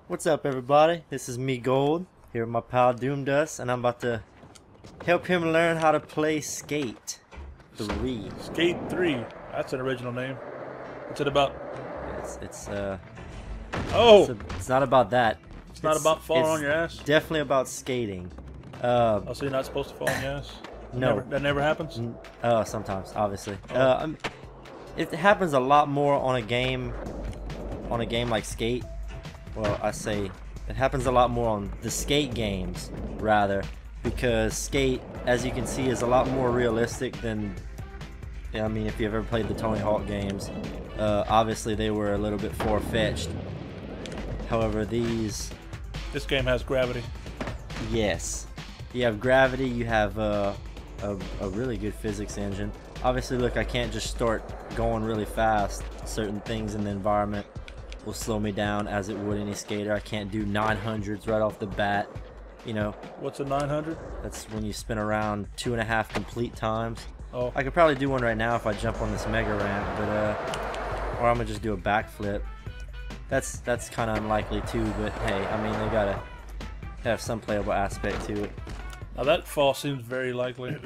What's up, everybody? This is MeGold here with my pal DoomedDust, and I'm about to help him learn how to play Skate 3. Skate 3. That's an original name. What's it about? It's not about that. It's not about falling on your ass? Definitely about skating. Oh, so you're not supposed to fall on your ass? No. That never happens? Sometimes, obviously. Oh. It happens a lot more on a game like Skate. Well, I say it happens a lot more on the Skate games, rather, because Skate, as you can see, is a lot more realistic than, I mean, if you've ever played the Tony Hawk games, obviously they were a little bit far-fetched. However, this game has gravity. Yes. You have gravity, you have a really good physics engine. Obviously, look, I can't just start going really fast. Certain things in the environment will slow me down as it would any skater. I can't do 900s right off the bat, you know. What's a 900? That's when you spin around 2.5 complete times. Oh. I could probably do one right now if I jump on this mega ramp, but or I'm gonna just do a backflip. That's kind of unlikely too, but hey, I mean, they gotta have some playable aspect to it. Now that fall seems very likely.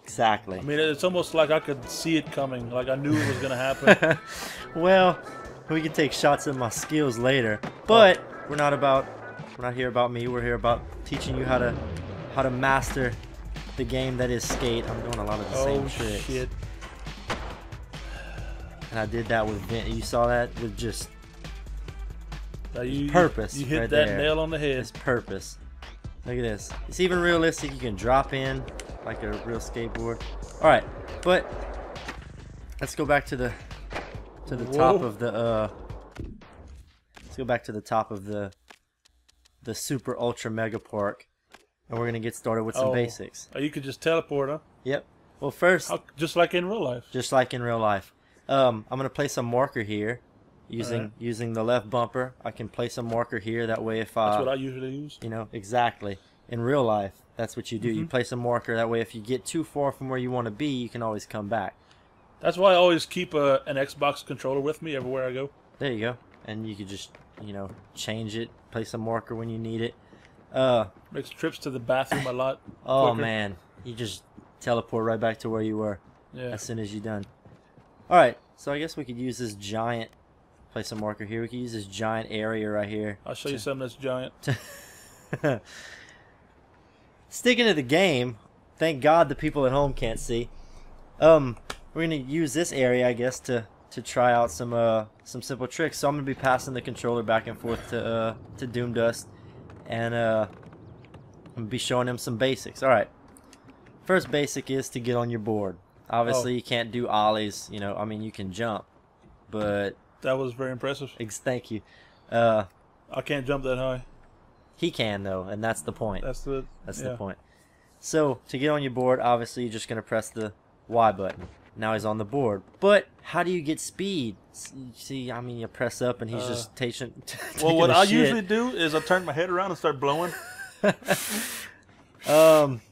Exactly. I mean, it's almost like I could see it coming, like I knew it was gonna happen. Well, we can take shots at my skills later, but we're not here about me. We're here about teaching you how to master the game that is Skate. I'm doing a lot of the same tricks. Shit. And I did that with Vent. You saw that with just You purpose. You hit right that there. nail on the head. It's purpose. Look at this. It's even realistic. You can drop in like a real skateboard. All right, but let's go back to the top of the let's go back to the top of the super ultra mega park, and we're gonna get started with some basics. Oh, you could just teleport, huh? Yep. Well, first, just like in real life. Just like in real life. I'm gonna place a marker here using the left bumper. I can place a marker here. That way, if that's what I usually use. You know, exactly. In real life, that's what you do. You place a marker. That way, if you get too far from where you want to be, you can always come back. That's why I always keep an Xbox controller with me everywhere I go. There you go. And you could just, you know, change it, place a marker when you need it. Makes trips to the bathroom a lot Oh, quicker. man. You just teleport right back to where you were as soon as you're done. Alright, so I guess we could use this giant, place a marker here. We could use this giant area right here. I'll show you something that's giant. Sticking to the game, thank God the people at home can't see. We're gonna use this area, I guess, to try out some simple tricks. So I'm gonna be passing the controller back and forth to DoomedDust, and I'm gonna be showing him some basics. All right. First basic is to get on your board. Obviously, you can't do ollies. You know, I mean, you can jump, but that was very impressive. Thank you. I can't jump that high. He can though, and that's the point. That's the point. So to get on your board, obviously you're just gonna press the Y button. Now he's on the board. But how do you get speed? See, I mean, you press up and he's just taking. Well, what I usually do is I turn my head around and start blowing. I don't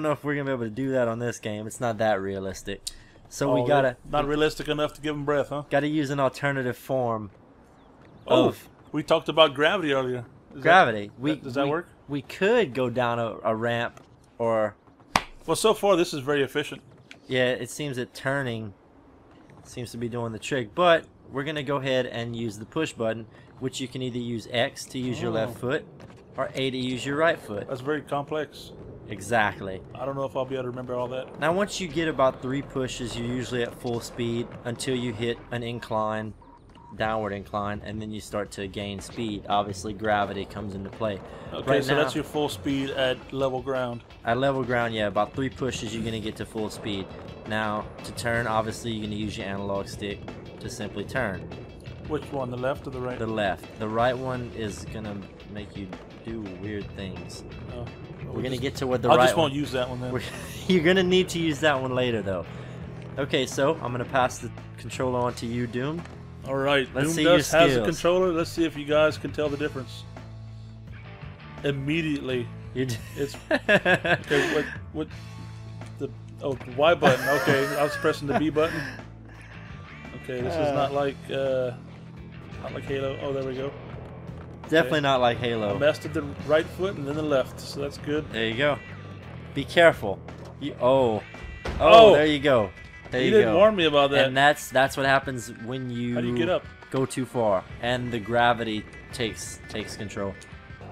know if we're gonna be able to do that on this game. It's not that realistic. So we gotta not realistic enough to give him breath, huh? Gotta use an alternative form. We talked about gravity earlier. Gravity. Does that work? We could go down a ramp, or. Well, so far this is very efficient. Yeah, it seems that turning seems to be doing the trick, but we're gonna go ahead and use the push button, which you can either use X to use your left foot, or A to use your right foot. That's very complex. Exactly. I don't know if I'll be able to remember all that. Now, once you get about 3 pushes, you're usually at full speed until you hit an incline, downward incline, and then you start to gain speed. Obviously, gravity comes into play. Okay, right, so that's your full speed at level ground. At level ground, yeah, about 3 pushes, you're going to get to full speed. Now, to turn, obviously, you're going to use your analog stick to simply turn. Which one, the left or the right? The left. The right one is going to make you do weird things. Oh, we're going to get to what the I right just won't use that one then. You're going to need to use that one later, though. Okay, so I'm going to pass the controller on to you, Doom. All right, let's see your skills. Has a controller. Let's see if you guys can tell the difference. Immediately, it's okay. What the Y button? Okay, I was pressing the B button. Okay, this is not like Halo. Oh, there we go. definitely not like I Halo. mastered the right foot and then the left, so that's good. There you go. Be careful. Oh, Oh! there you go. There You you didn't go. warn me about that. And that's what happens when you, How do you get up? go too far, and the gravity takes control.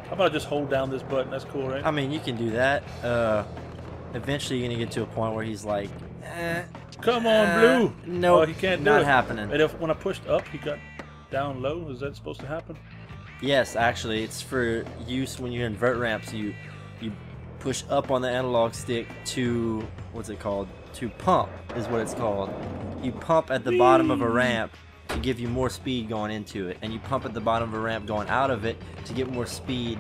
How about I just hold down this button? That's cool, right? I mean, you can do that. Eventually, you're gonna get to a point where he's like, Come on, Blue! No, Oh, he can't do not it. happening. And when I pushed up, he got down low. Is that supposed to happen? Yes, actually, it's for use when you invert ramps. You push up on the analog stick to, what's it called? To pump is what it's called. You pump at the bottom of a ramp to give you more speed going into it, and you pump at the bottom of a ramp going out of it to get more speed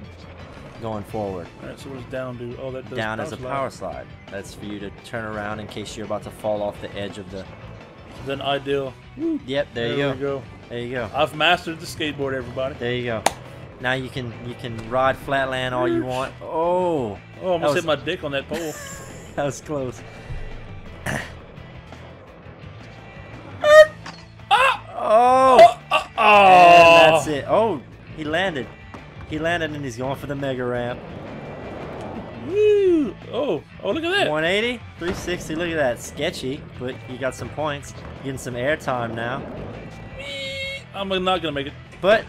going forward. All right, so what does down do? Oh, that does Down power is a slide. power slide. That's for you to turn around in case you're about to fall off the edge of the... Then ideal. Yep, there you we go. go. There you go. I've mastered the skateboard, everybody. There you go. Now you can ride flatland all you want. Oh, Oh, I almost was- hit my dick on that pole. that was close. Oh, and that's it. Oh, he landed. He landed and he's going for the mega ramp. Woo! Oh, look at that. 180, 360. Look at that. Sketchy, but you got some points. Getting some air time now. I'm not gonna make it. But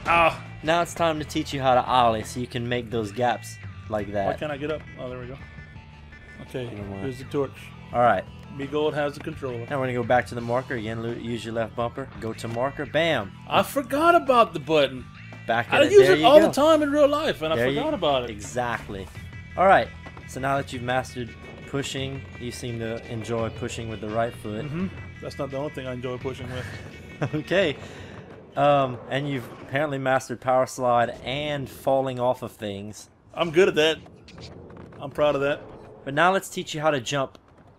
now it's time to teach you how to ollie so you can make those gaps like Why that. can't I get up? Oh, there we go. Okay, don't want here's the torch. All right. MeGold has the controller. Now we're gonna go back to the marker again. Use your left bumper. Go to marker. Bam. I forgot about the button. Back I at it. use There it you all go. the time in real life, and There I you- forgot about it. Exactly. All right. So now that you've mastered pushing, you seem to enjoy pushing with the right foot. That's not the only thing I enjoy pushing with. Okay. And you've apparently mastered power slide and falling off of things. I'm good at that. I'm proud of that. But now let's teach you how to jump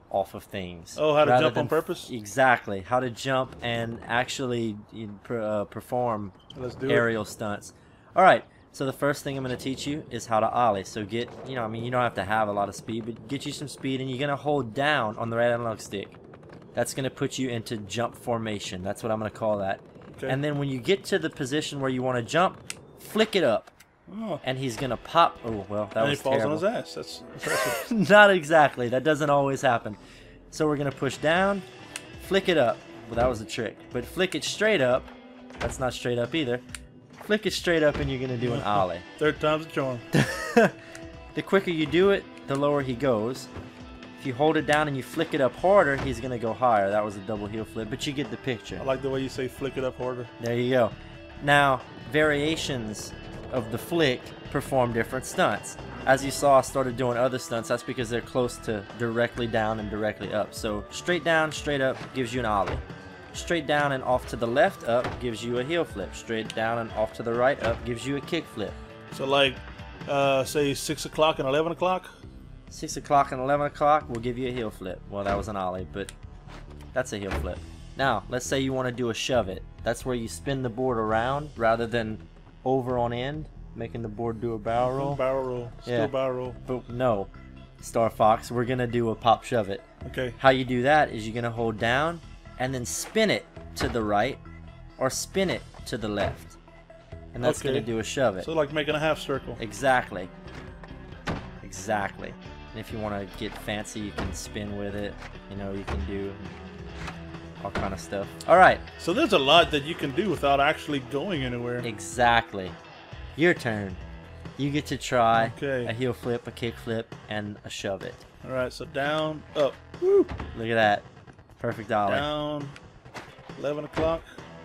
off of things. Oh, how to rather jump on than- purpose? Exactly. How to jump and actually perform Let's do it. aerial stunts. All right. So the first thing I'm going to teach you is how to ollie. So get, you don't have to have a lot of speed, but get you some speed, and you're going to hold down on the right analog stick. That's going to put you into jump formation. That's what I'm going to call that. Okay. And then when you get to the position where you want to jump, flick it up, Oh. and he's going to pop. Oh, well, that And he was falls terrible. on his ass. That's impressive. Not exactly. That doesn't always happen. So we're going to push down, flick it up. Well, that was a trick. But flick it straight up. That's not straight up either. Flick it straight up and you're going to do an ollie. Third time's a charm. The quicker you do it, the lower he goes. If you hold it down and you flick it up harder, he's going to go higher. That was a double heel flip, but you get the picture. I like the way you say flick it up harder. There you go. Now, variations of the flick perform different stunts. As you saw, I started doing other stunts. That's because they're close to directly down and directly up. So straight down, straight up gives you an ollie. Straight down and off to the left up gives you a heel flip. Straight down and off to the right up gives you a kick flip. So like, say 6 o'clock and 11 o'clock? 6 o'clock and 11 o'clock will give you a heel flip. Well, that was an ollie, but that's a heel flip. Now, let's say you want to do a shove it. That's where you spin the board around rather than over on end, making the board do a barrel roll. Barrel roll. Still Yeah. barrel roll. But no, Star Fox, we're going to do a pop shove it. Okay. How you do that is you're going to hold down and then spin it to the right or spin it to the left. And that's going to Okay. do a shove it. So like making a half circle. Exactly. Exactly. And if you want to get fancy, you can spin with it. You know, you can do all kind of stuff. All right. So there's a lot that you can do without actually going anywhere. Exactly. Your turn. You get to try Okay. a heel flip, a kick flip, and a shove it. All right. So down, up, woo, Look at that. Perfect ollie. down. 11 o'clock.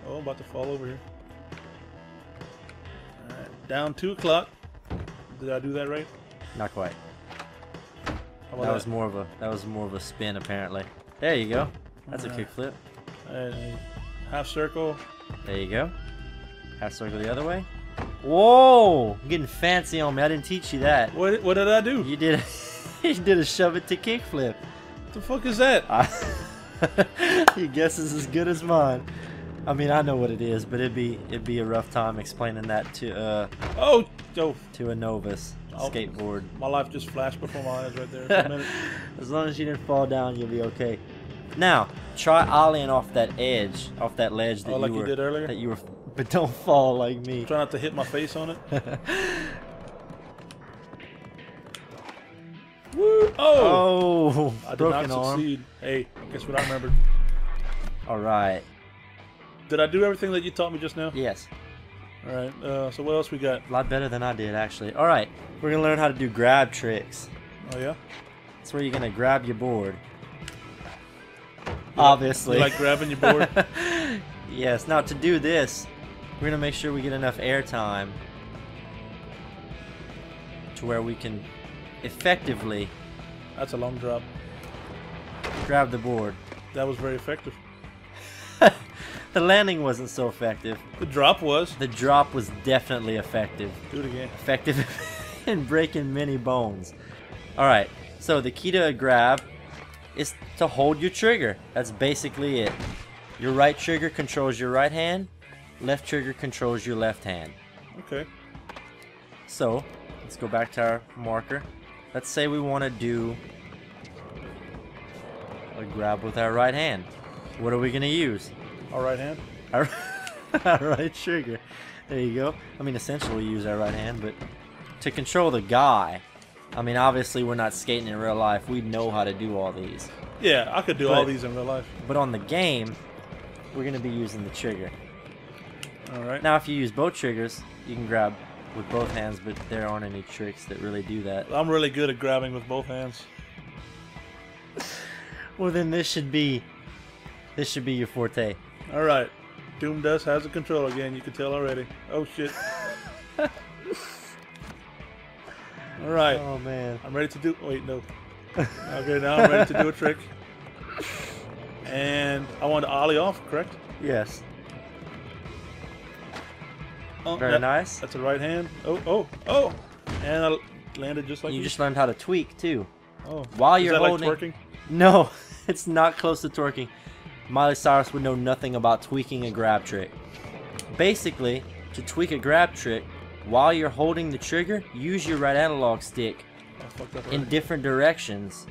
Oh, I'm about to fall over here. All right. Down 2 o'clock. Did I do that right? Not quite. How about That was more of a spin apparently. There you go. That's a kick flip. Half circle. There you go. Half circle the other way. Whoa! You're getting fancy on me. I didn't teach you that. What did I do? You did you did a shove it to kick flip. What the fuck is that? Your guess is as good as mine. I mean, I know what it is, but it'd be a rough time explaining that to Oh, a novice Oh. skateboard. my life just flashed before my eyes right there for a minute. As long as you didn't fall down, you'll be okay. Now, try ollieing off that edge, off that ledge that Oh, like you were did earlier? that you were But don't fall like me. Try not to hit my face on it. Woo! Oh! I did broken not arm. succeed. Hey, guess what I remembered? All right. Did I do everything that you taught me just now? Yes. All right. So what else we got? A lot better than I did, actually. All right. We're gonna learn how to do grab tricks. Oh yeah. That's where you're gonna grab your board. Obviously. You like grabbing your board? Yes. Now to do this, we're gonna make sure we get enough air time to where we can effectively That's a long drop. grab the board. That was very effective. The landing wasn't so effective. The drop was. The drop was definitely effective. Do it again. Effective in breaking many bones. Alright, so the key to a grab is to hold your trigger. That's basically it. Your right trigger controls your right hand. Left trigger controls your left hand. Okay. So, let's go back to our marker. Let's say we want to do a grab with our right hand. What are we going to use? Our right hand. Our right trigger. There you go. I mean, essentially we use our right hand, but to control the guy, I mean, obviously we're not skating in real life. We know how to do all these. Yeah, I could do all these in real life. But on the game, we're going to be using the trigger. All right. Now, if you use both triggers, you can grab with both hands, but there aren't any tricks that really do that. I'm really good at grabbing with both hands. Well, then this should be your forte. All right. DoomedDust has a control again. You can tell already. Oh shit. All right. Oh man. I'm ready to do. Wait, no. Okay, now I'm ready to do a trick. And I want to ollie off, correct? Yes. Oh, Very nice. That's a right hand. Oh. And I landed just like You this. just learned how to tweak too. Oh. While you're Is that holding. like twerking? No, it's not close to twerking. Miley Cyrus would know nothing about tweaking a grab trick. Basically, to tweak a grab trick, while you're holding the trigger, use your right analog stick I fucked up in already. different directions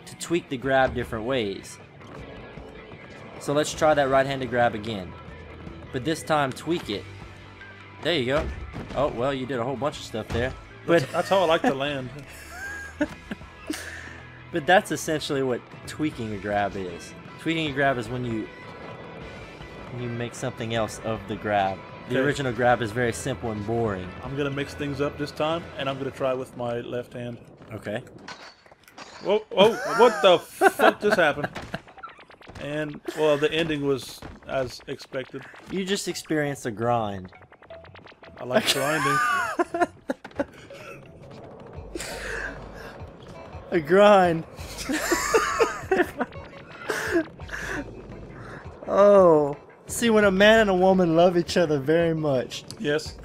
to tweak the grab different ways. So let's try that right-handed grab again. But this time, tweak it. There you go. Oh, well, you did a whole bunch of stuff there. But That's how I like to land. But that's essentially what tweaking a grab is. Tweaking a grab is when you make something else of the grab. The Okay. original grab is very simple and boring. I'm gonna mix things up this time, and I'm gonna try with my left hand. Okay. Whoa! What the fuck just happened? And well, the ending was as expected. You just experienced a grind. I like grinding. A grind. Oh. See, when a man and a woman love each other very much. Yes.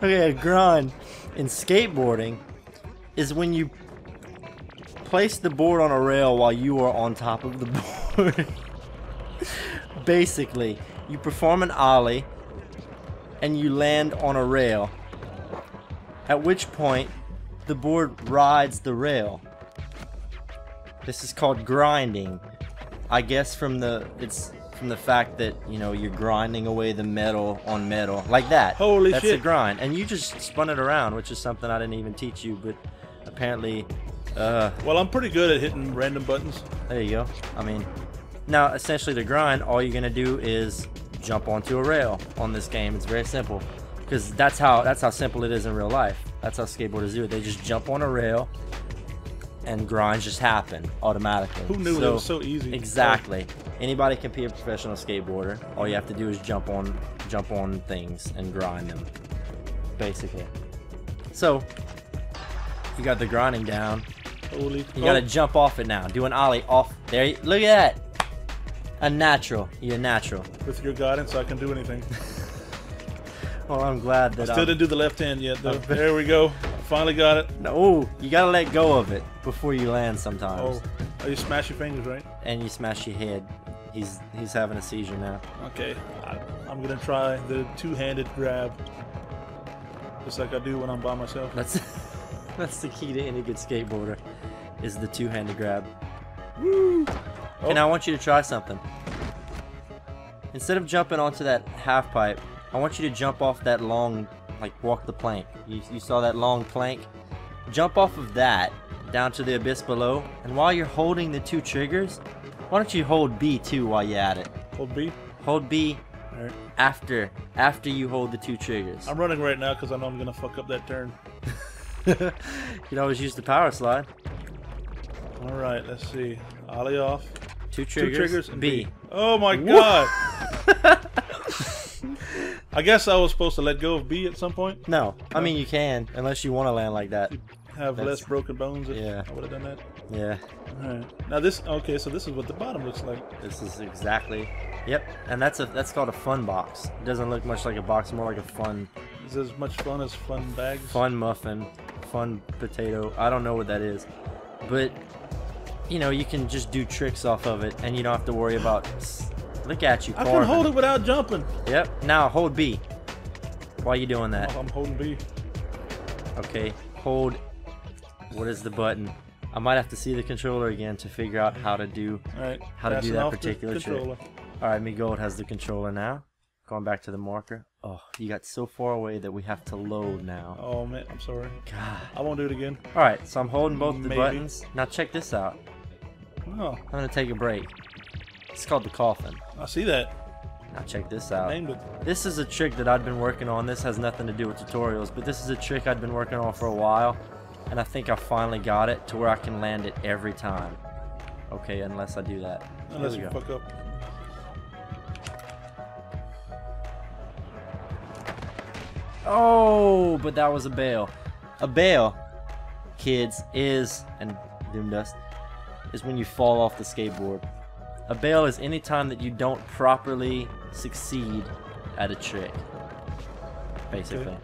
Okay, a grind in skateboarding is when you place the board on a rail while you are on top of the board. Basically, you perform an ollie and you land on a rail, at which point the board rides the rail. This is called grinding. I guess from the fact that, you know, you're grinding away the metal on metal like that. Holy That's shit. a grind, and you just spun it around, which is something I didn't even teach you, but apparently Well, I'm pretty good at hitting random buttons. there you go. I mean, now essentially the grind, all you're gonna do is jump onto a rail on this game. It's very simple, because that's how simple it is in real life. That's how skateboarders do it. They just jump on a rail and grinds just happen automatically. Who knew it was so easy? Exactly. Anybody can be a professional skateboarder. All you have to do is jump on things and grind them, basically. So you got the grinding down. Holy. You gotta jump off it now. Do an ollie off there. Look at that. A natural. You're natural. With your guidance, I can do anything. Well, I'm glad that Still didn't do the left hand yet, though. There we go. Finally got it. No, you gotta let go of it before you land sometimes. Oh, you smash your fingers, right? And you smash your head. He's having a seizure now. Okay. I'm gonna try the two-handed grab, just like I do when I'm by myself. That's the key to any good skateboarder, is the two-handed grab. Woo! Okay, now I want you to try something. instead of jumping onto that half pipe, I want you to jump off that long, like walk the plank. You saw that long plank? Jump off of that down to the abyss below, and while you're holding the 2 triggers, why don't you hold B too while you're at it? Hold B? Hold B Alright. after you hold the 2 triggers. I'm running right now because I know I'm going to fuck up that turn. You can always use the power slide. Alright, let's see. Ollie off. 2 triggers, 2 triggers and B. Oh my god! I guess I was supposed to let go of B at some point. No, I mean you can, unless you want to land like that. Have less broken bones if yeah. I would have done that. Yeah. Alright. Now this, okay, so this is what the bottom looks like. This is exactly, yep, and that's called a fun box. It doesn't look much like a box, more like a fun. Is as much fun as fun bags? Fun muffin, fun potato. I don't know what that is, but you know you can just do tricks off of it, and you don't have to worry about. Look at you, I carving. can hold it without jumping. Yep. Now hold B. While you doing that? Oh, I'm holding B. Okay. Hold. What is the button? I might have to see the controller again to figure out how to do that particular trick. All right, MeGold has the controller now. Going back to the marker. Oh, you got so far away that we have to load now. Oh man, I'm sorry. God. I won't do it again. All right, so I'm holding both the Maybe. buttons. Now check this out. Oh. I'm gonna take a break. It's called the coffin. I see that. Now check this out. Named it. This is a trick that I've been working on. This has nothing to do with tutorials, but this is a trick I've been working on for a while. And I think I finally got it to where I can land it every time. Okay, unless I do that. Unless you fuck up. Oh, but that was a bail. A bail, kids, is, and DoomedDust, is when you fall off the skateboard. A bail is any time that you don't properly succeed at a trick, basically. Okay.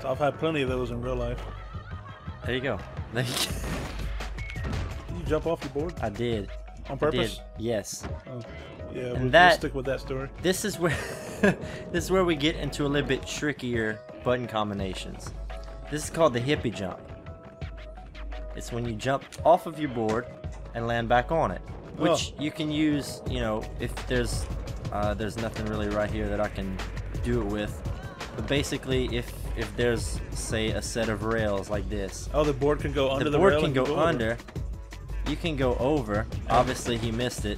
So I've had plenty of those in real life. There you go. Did you jump off your board? I did. On purpose? I did. Yes. Oh, yeah, And we'll stick with that story. This is where this is where we get into a little bit trickier button combinations. This is called the hippie jump. It's when you jump off of your board and land back on it, which you can use, you know, if there's nothing really right here that I can do it with. But basically, if there's, say, a set of rails like this. Oh, the board can go under the board rail. Can go under. Over. You can go over. Obviously, he missed it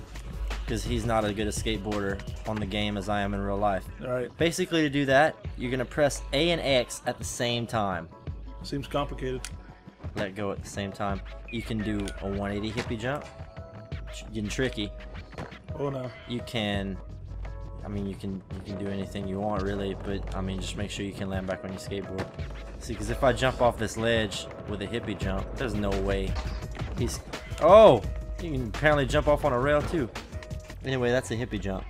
because he's not as good a skateboarder on the game as I am in real life. All right. Basically, to do that, you're gonna press A and X at the same time. Seems complicated. Let go at the same time. You can do a 180 hippie jump. Getting tricky. Oh no. You can. I mean, you can do anything you want, really, but I mean, just make sure you can land back on your skateboard. See, because if I jump off this ledge with a hippie jump, there's no way. He's. Oh! You can apparently jump off on a rail, too. Anyway, that's a hippie jump.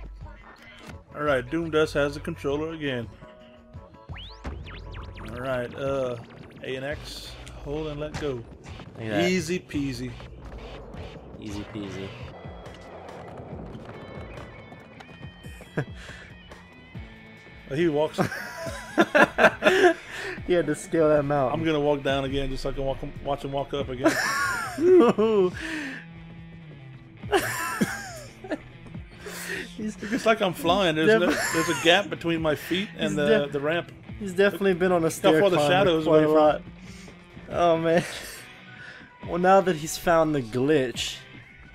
Alright, DoomedDust has the controller again. Alright, A and X. Hold and let go. Look at that. Easy peasy. Easy peasy. He walks. He had to scale that mountain. I'm gonna walk down again just so I can watch him walk up again. It's like I'm flying. There's a gap between my feet and the ramp. He's definitely been on a stair all the shadows quite away a from lot. Oh man. Well, now that he's found the glitch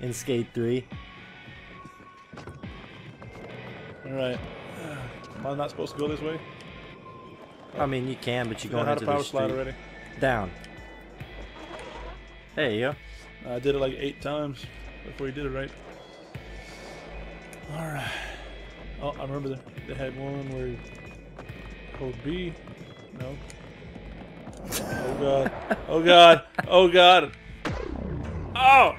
in Skate 3. Alright. Am I not supposed to go this way? I mean, you can, but you're going how into to power the slide street. already? Down. There you go. I did it like 8 times before you did it right. Alright. Oh, I remember they had one where you hold B. No. Oh god. Oh god. Oh god. Oh!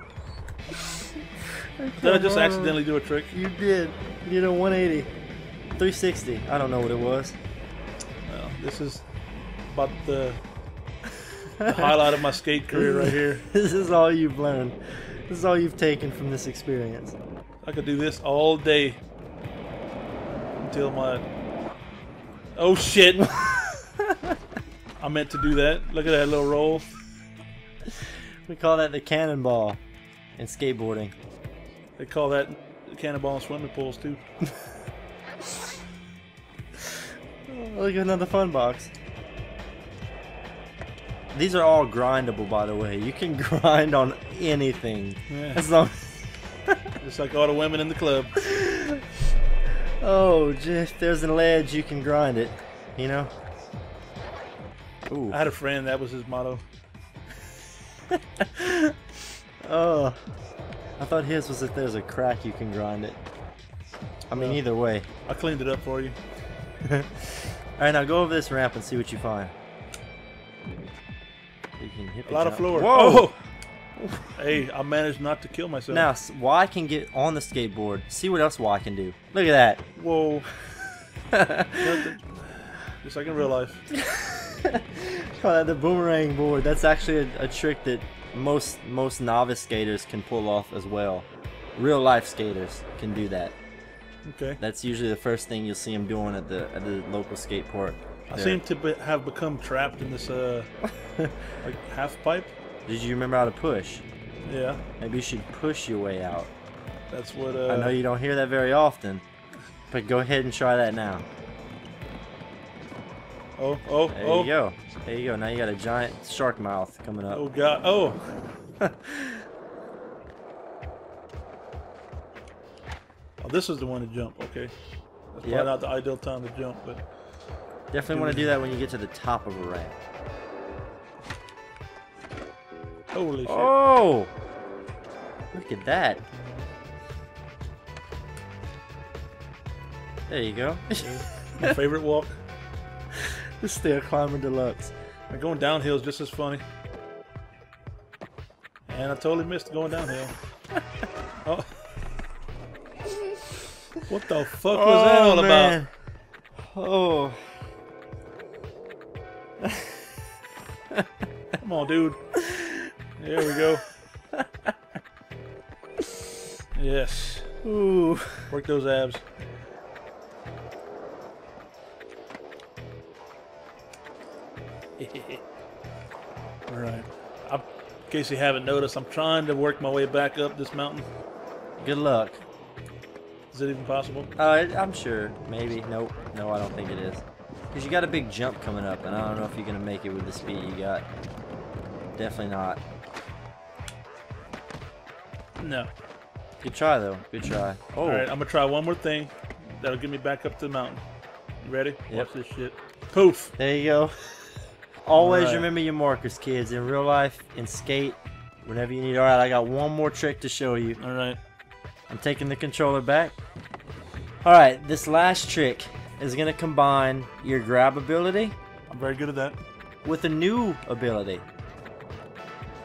Did I just accidentally do a trick? You did. You did a 180. 360. I don't know what it was. Well, this is about the highlight of my skate career right here. This is all you've learned. This is all you've taken from this experience. I could do this all day until my... Oh shit! I meant to do that. Look at that little roll. We call that the cannonball in skateboarding. They call that the cannonball in swimming pools too. Oh, look at another fun box. These are all grindable, by the way. You can grind on anything. Yeah. As long Just like all the women in the club. Oh, if there's a ledge, you can grind it. You know? Ooh. I had a friend, that was his motto. Oh. I thought his was if there's a crack, you can grind it. I mean, either way. I cleaned it up for you. Alright, now go over this ramp and see what you find. You can hit A lot of floor. Whoa! Oh! Hey, I managed not to kill myself. Now, Y can get on the skateboard. See what else Y can do. Look at that. Whoa. Just like in real life. Call that the boomerang board. That's actually a trick that most novice skaters can pull off as well. Real life skaters can do that. Okay. That's usually the first thing you'll see them doing at the local skate park. I seem to have become trapped in this like half pipe. Did you remember how to push? Yeah. Maybe you should push your way out. That's what. I know you don't hear that very often, but go ahead and try that now. Oh! There you go. There you go. Now you got a giant shark mouth coming up. Oh God! Oh! Oh, this is the one to jump. Okay. That's probably not the ideal time to jump, but definitely want to do that when you get to the top of a ramp. Holy shit! Oh! Look at that. There you go. My favorite walk. The stair climber deluxe. And going downhill is just as funny. And I totally missed going downhill. Oh. What the fuck was that all man. about? Oh. Come on, dude. There we go. Yes. Ooh. Work those abs. Alright. In case you haven't noticed, I'm trying to work my way back up this mountain. Good luck. Is it even possible? I'm sure. Maybe. Nope. No, I don't think it is. Because you got a big jump coming up, and I don't know if you're going to make it with the speed you got. Definitely not. No. Good try, though. Good try. Oh. Alright, I'm going to try one more thing. That'll get me back up to the mountain. You ready? Yep. Watch this shit. Poof! There you go. Always Alright. remember your markers, kids. In real life, in skate, whenever you need. Alright, I got one more trick to show you. Alright. I'm taking the controller back. Alright, this last trick is going to combine your grab ability I'm very good at that. with a new ability.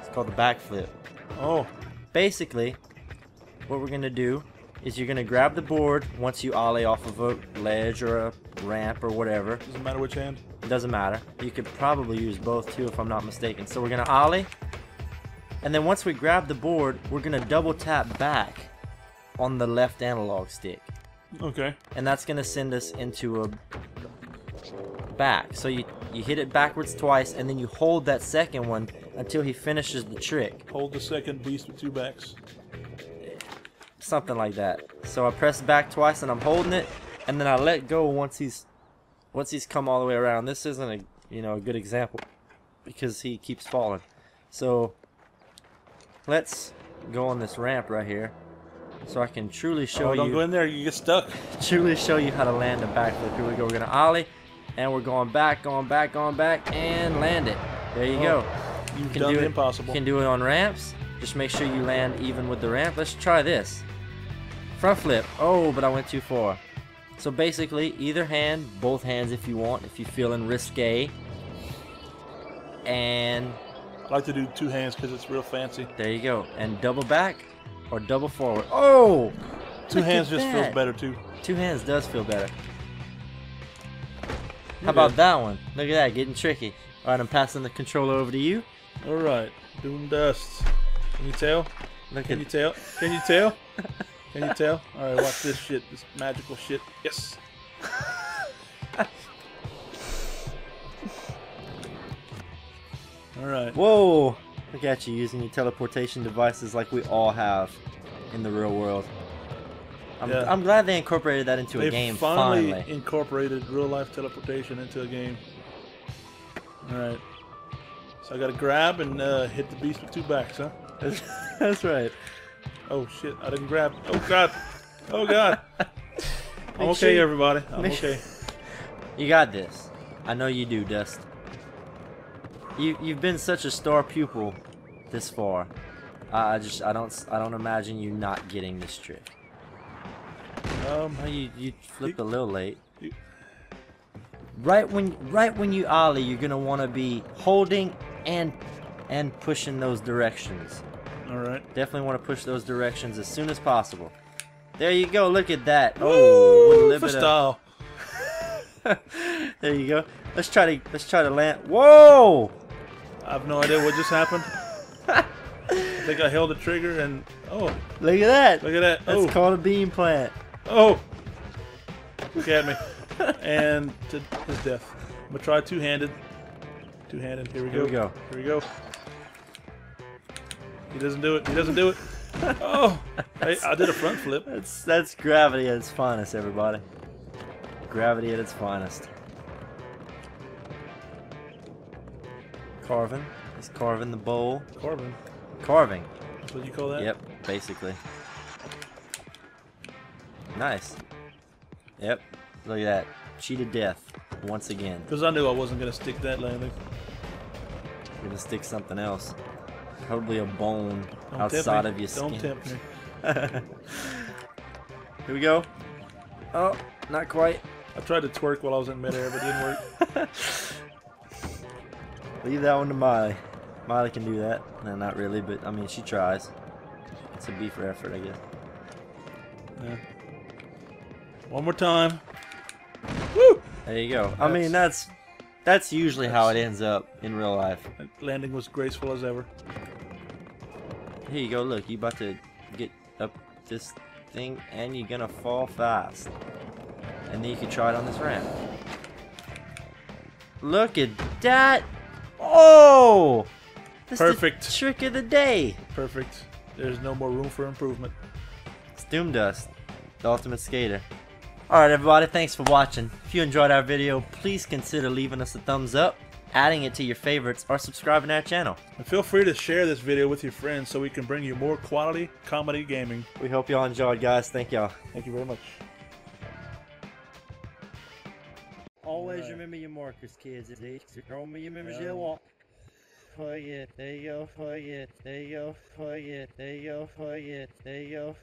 It's called the backflip. Oh. Basically, what we're going to do is you're going to grab the board once you ollie off of a ledge or a ramp or whatever. Doesn't matter which hand. It doesn't matter. You could probably use both too if I'm not mistaken. So we're going to ollie, and then once we grab the board, we're going to double tap back on the left analog stick. Okay. And that's going to send us into a back. So you hit it backwards twice, and then you hold that second one until he finishes the trick. Hold the second beast with two backs. Something like that. So I press back twice and I'm holding it, and then I let go once he's come all the way around. This isn't a good example because he keeps falling. So let's go on this ramp right here so I can truly show Don't you. go in there, you get stuck. Truly show you how to land a backflip. Here we go. We're gonna ollie, and we're going back, and land it. There you go. You've done the impossible. You can do it on ramps. Just make sure you land even with the ramp. Let's try this. Front flip. Oh, but I went too far. So basically, either hand, both hands if you want, if you're feeling risque. And I like to do two hands because it's real fancy. there you go. And double back or double forward. Oh! Two hands just feels better too. Two hands does feel better. How about that one? Look at that, getting tricky. Alright, I'm passing the controller over to you. Alright, DoomedDust. Can you tell? Can you tell? Can you tell? Can you tell? Alright, watch this shit. This magical shit. Yes! Alright. Whoa! Look at you using your teleportation devices like we all have in the real world. I'm glad they incorporated that into a game. Finally incorporated real life teleportation into a game. All right. So I got to grab and hit the beast with 2 backs, huh? That's right. Oh shit! I didn't grab. Oh god! Oh god! I'm okay, everybody. I'm okay. You got this. I know you do, Dust. You've been such a star pupil this far. I don't imagine you not getting this trick. You flipped a little late. Right when you ollie, you're gonna want to be holding and pushing those directions. All right. Definitely want to push those directions as soon as possible. There you go. Look at that. Oh, with a little bit of style. There you go. Let's try to land. Whoa! I have no idea what just happened. I think I held the trigger and oh, look at that. Look at that. That's called a beam plant. Oh, look at me. And to his death. I'm gonna try two-handed. Two-handed. Here we go. Here we go. He doesn't do it. He doesn't do it. Oh, I did a front flip. That's gravity at its finest, everybody. Gravity at its finest. Carving. He's carving the bowl. Carving. Carving. That's what you call that? Yep, basically. Nice. Yep. Look at that. Cheated death once again. Because I knew I wasn't gonna stick that landing. You're gonna stick something else. Probably a bone outside of your skin. Don't tempt me. Here we go. Oh, not quite. I tried to twerk while I was in midair, but it didn't work. Leave that one to Miley. Miley can do that. No, not really, but I mean, she tries. It's a B for effort, I guess. Yeah. One more time. Woo! There you go. I mean, that's usually how it ends up in real life. That landing was graceful as ever. Here you go. Look, you about to get up this thing, and you're gonna fall fast. And then you can try it on this ramp. Look at that! Oh! This Perfect. Is the trick of the day. Perfect. There's no more room for improvement. It's DoomedDust, the ultimate skater. Alright everybody, thanks for watching. If you enjoyed our video, please consider leaving us a thumbs up, adding it to your favorites, or subscribing to our channel. And feel free to share this video with your friends so we can bring you more quality comedy gaming. We hope y'all enjoyed, guys. Thank y'all. Thank you very much. Always remember your markers, kids. Remember your members you walk. Oh yeah, there you go. Oh yeah, there you go. Oh yeah, there you go. Oh yeah, there you go.